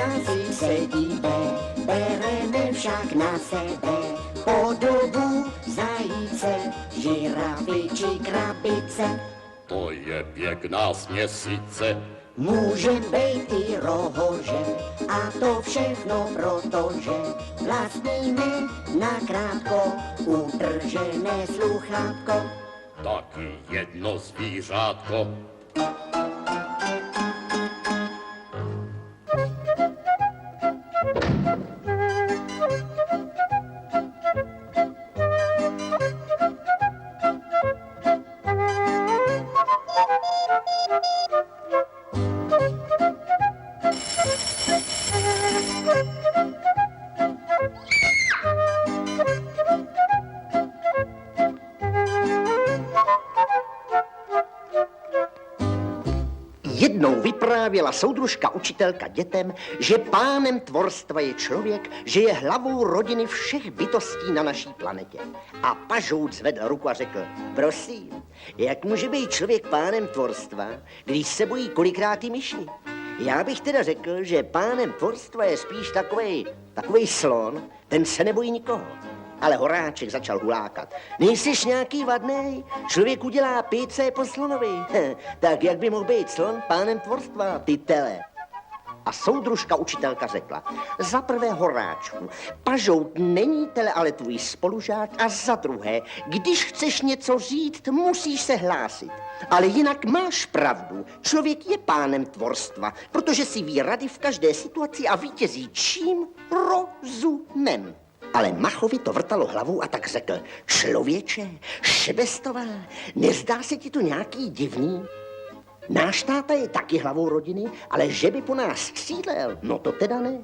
krásy sedíme, bereme však na sebe podobu zajíce, žirafy či krabice. To je pěkná směsice. Může být i rohože, a to všechno protože vlastníme nakrátko utržené sluchátko. Taky jedno zvířátko. Jednou vyprávěla soudružka učitelka dětem, že pánem tvorstva je člověk, že je hlavou rodiny všech bytostí na naší planetě. A pažout zvedl ruku a řekl, prosím, jak může být člověk pánem tvorstva, když se bojí kolikrát i myši? Já bych teda řekl, že pánem tvorstva je spíš takovej slon, ten se nebojí nikoho. Ale Horáček začal hulákat. Nejsiš nějaký vadnej? Člověk udělá píce po slonovi. Tak jak by mohl být slon pánem tvorstva, ty tele? A soudružka učitelka řekla, za prvé Horáčku, pažout není tele, ale tvůj spolužák, a za druhé, když chceš něco říct, musíš se hlásit. Ale jinak máš pravdu, člověk je pánem tvorstva, protože si ví rady v každé situaci a vítězí čím? Rozumem. Ale Machovi to vrtalo hlavou a tak řekl, člověče, Šebestová, nezdá se ti to nějaký divný? Náš táta je taky hlavou rodiny, ale že by po nás střílel, no to teda ne.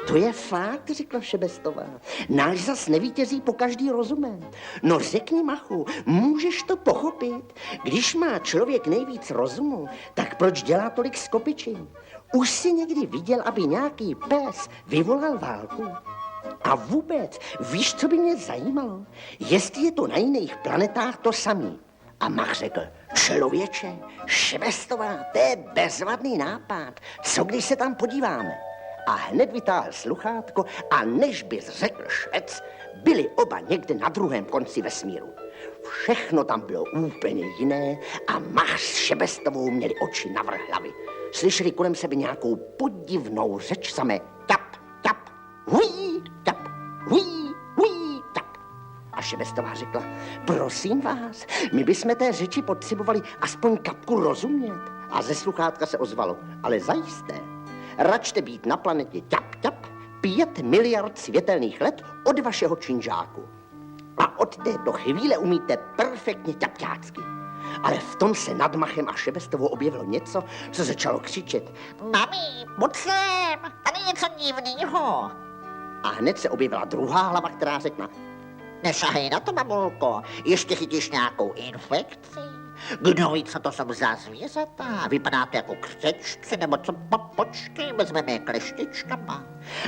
To je fakt, řekla Šebestová. Náš zas nevítězí po každý rozumem. No řekni, Machu, můžeš to pochopit? Když má člověk nejvíc rozumu, tak proč dělá tolik skopičin? Už jsi někdy viděl, aby nějaký pes vyvolal válku? A vůbec, víš, co by mě zajímalo? Jestli je to na jiných planetách to samý. A Mach řekl, člověče, Šebestová, to je bezvadný nápad. Co když se tam podíváme? A hned vytáhl sluchátko a než bys řekl švec, byli oba někde na druhém konci vesmíru. Všechno tam bylo úplně jiné a Mach s Šebestovou měli oči navrch hlavy. Slyšeli kolem sebe nějakou podivnou řeč samé tap, tap, huí, tap, huí, huí, tap. A Šebestová řekla, prosím vás, my bychom té řeči potřebovali aspoň kapku rozumět. A ze sluchátka se ozvalo, ale zajisté, račte být na planetě tap, tap, 5 miliard světelných let od vašeho činžáku. A od této chvíle umíte perfektně ťapťácky. Ale v tom se nad Machem a Šebestovou objevilo něco, co začalo křičet. Mami, buď sem, tady je něco divnýho. A hned se objevila druhá hlava, která řekla, Nešahej na to, mamulko, ještě chytíš nějakou infekci. Kdo ví, co to jsou za zvířata? Vypadá to jako křečci, nebo co papočky, vezmeme je kleštičkama.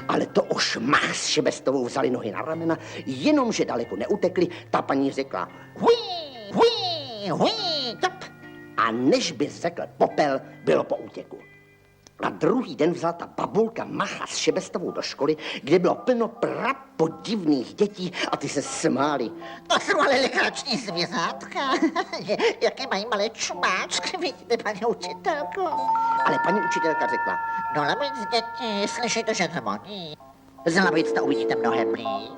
ale to už Mach s Šebestovou vzali nohy na ramena, jenomže daleko neutekli, ta paní řekla, Huí, huí, huí, tap. a než by řekl popel, bylo po útěku. A druhý den vzala ta babulka Macha s Šebestovou do školy, kde bylo plno prapodivných dětí a ty se smáli. To jsou ale legrační zvířátka. Jaké mají malé čumáčky, vidíte, paní učitelko. Ale paní učitelka řekla, No labic, děti, slyšíte, že zvoní. Z labic to uvidíte mnohem líp.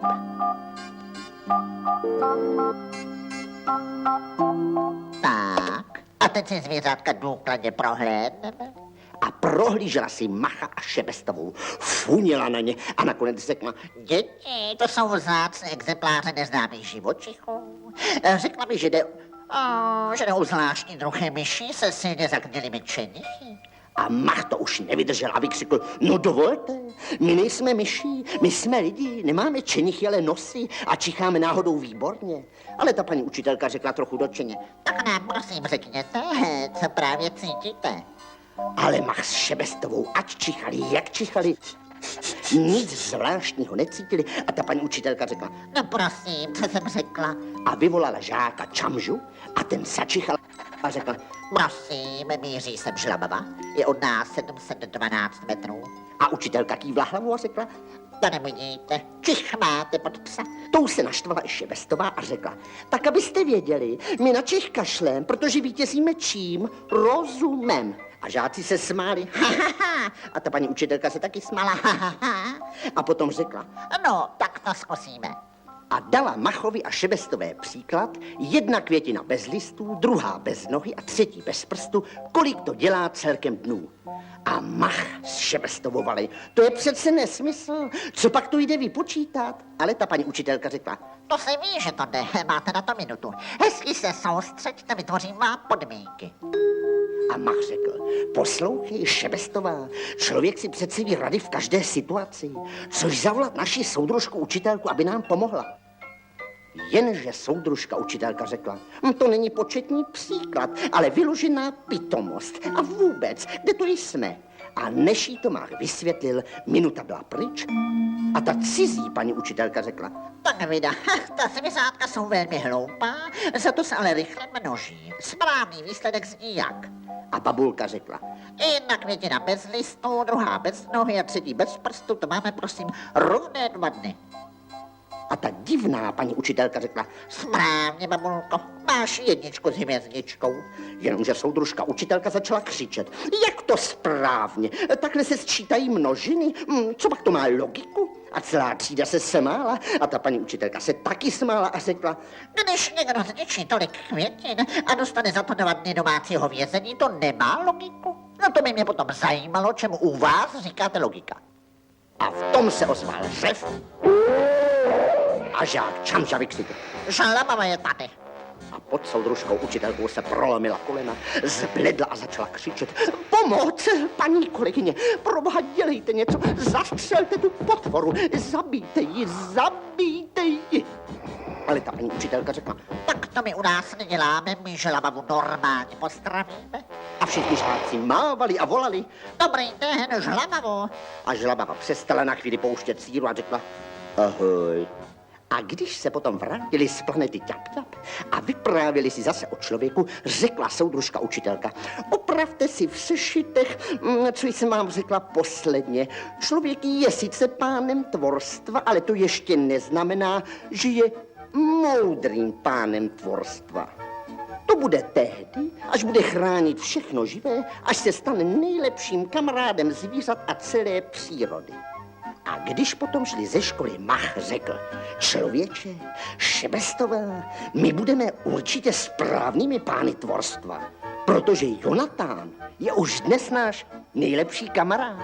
Tak, a teď si zvířátka důkladně prohlédneme. a prohlížela si Macha a Šebestovou, funila na ně a nakonec řekla, Děti, to jsou vzácné exempláře neznámých živočichů. Řekla mi, že jde o zvláštní druhé myši se silně zagnělými čenichy. a Mach to už nevydržel a vykřikl, no dovolte, my nejsme myší, my jsme lidi, nemáme čenichy, ale nosy a čicháme náhodou výborně. Ale ta paní učitelka řekla trochu dotčeně, Tak nám prosím řekněte, co právě cítíte. ale Mach s Šebestovou, ať čichali, jak čichali, Nic zvláštního necítili a ta paní učitelka řekla No prosím, co jsem řekla? a vyvolala žáka Čamžu a ten začichal a řekl, Prosím, míří sem Žlabava. Je od nás 712 metrů. a učitelka kývla hlavou a řekla, To nevidíte, čich máte pod psa. tou se naštvala i Šebestová a řekla, tak abyste věděli, my na Čech kašlem, protože vítězíme čím? Rozumem. A žáci se smáli, ha, ha, ha. A ta paní učitelka se taky smála, ha, ha, ha. A potom řekla, No, tak to zkusíme. a dala Machovi a Šebestové příklad, jedna květina bez listů, druhá bez nohy a třetí bez prstu, kolik to dělá celkem dnů. A Mach s Šebestovovali, to je přece nesmysl, co pak to jde vypočítat? Ale ta paní učitelka řekla, To se ví, že to jde, máte na to minutu. Hezky se soustřeďte, vytvořím vám podmínky. a Mach řekl, poslouchej, Šebestová, člověk si přece ví rady v každé situaci, což zavolat naši soudružku učitelku, aby nám pomohla. Jenže soudružka učitelka řekla, to není početní příklad, ale vyložená pitomost. A vůbec, kde to jsme? A než jí to Mach vysvětlil, minuta byla pryč a ta cizí paní učitelka řekla, Tak vida, ta zvěřátka jsou velmi hloupá, za to se ale rychle množí. Správný výsledek zní jak? a babulka řekla, Jedna květina bez listů, druhá bez nohy a třetí bez prstu, to máme prosím rovné 2 dny. a ta divná paní učitelka řekla, Správně, babulko, máš 1 s hvězdičkou. jenomže soudružka učitelka začala křičet. Jak to správně? Takhle se sčítají množiny? Co pak to má logiku? A celá třída se smála a ta paní učitelka se taky smála a řekla, Když někdo zničí tolik květin a dostane za to 2 dny domácího vězení, to nemá logiku. No to by mě potom zajímalo, čemu u vás říkáte logika. a v tom se ozval řev a žák Čamža vykřikl. Žlabava je tady. A pod soudružkou učitelkou se prolomila kolena, zbledla a začala křičet. Pomoc, paní kolegyně, proboha dělejte něco, zastřelte tu potvoru, zabijte ji, zabijte ji. Ale ta paní učitelka řekla, Tak to my u nás neděláme, my žlabavu normálně pozdravíme. a všichni žáci mávali a volali. Dobrý den, žlabavo. A žlabava přestala na chvíli pouštět síru a řekla, ahoj. A když se potom vrátili z planety Ťap-Ťap a vyprávěli si zase o člověku, řekla soudružka učitelka, opravte si v sešitech, co jsem vám řekla posledně. Člověk je sice pánem tvorstva, ale to ještě neznamená, že je moudrým pánem tvorstva. To bude tehdy, až bude chránit všechno živé, až se stane nejlepším kamarádem zvířat a celé přírody. A když potom šli ze školy, Mach řekl, člověče, Šebestová, my budeme určitě správnými pány tvorstva, protože Jonatán je už dnes náš nejlepší kamarád.